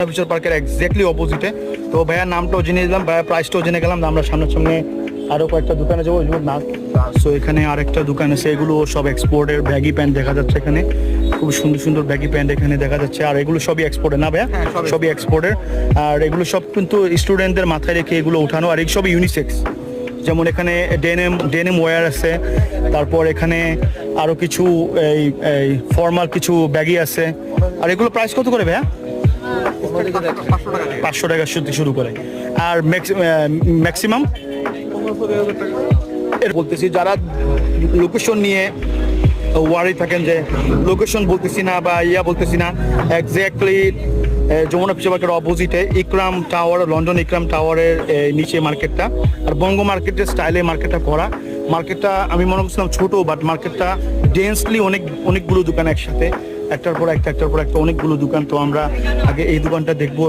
Future পার্কের exactly অপোজিটে। তো ভাইয়ার নামটাও জেনে নিলাম, ভাইয়ার প্রাইসটাও জেনে গেলাম। আমরা সামনের সামনে আরও কয়েকটা দোকানে যাবো, ওইগুলো না। সো এখানে আরেকটা দোকান আছে, এগুলো সব এক্সপোর্টের ব্যাগি প্যান্ট দেখা যাচ্ছে এখানে। খুব সুন্দর সুন্দর ব্যাগি প্যান্ট এখানে দেখা যাচ্ছে। আর এগুলো সবই এক্সপোর্টের না ভাইয়া? সবই এক্সপোর্টের। আর এগুলো সব কিন্তু স্টুডেন্টদের মাথায় রেখে এগুলো উঠানো, আর এই সবই ইউনিসেক্স। যেমন এখানে ডেনিম ওয়্যার আছে, তারপর এখানে আরও কিছু এই এই ফর্মাল কিছু ব্যাগি আছে। আর এগুলো প্রাইস কত করে ভাইয়া? 500 টাকা শুরু করে। আর ম্যাক্সিমাম এর বলতেছি, যারা লোকেশন নিয়ে ওয়ারি থাকেন যে লোকেশন বলতেছি না বা বলতেছি না, এক্স্যাক্টলি যমুনা ফিউচার পার্কের অপোজিটে ইকরাম টাওয়ার, লন্ডন ইকরাম টাওয়ারের নিচে মার্কেটটা। আর বঙ্গ মার্কেটের স্টাইলে মার্কেটটা করা। মার্কেটটা আমি মনে করছিলাম ছোট, বাট মার্কেটটা ডেন্সলি অনেকগুলো দোকান একসাথে, একটার পর একটা অনেকগুলো দোকান। তো আমরা আগে এই দোকানটা দেখবো।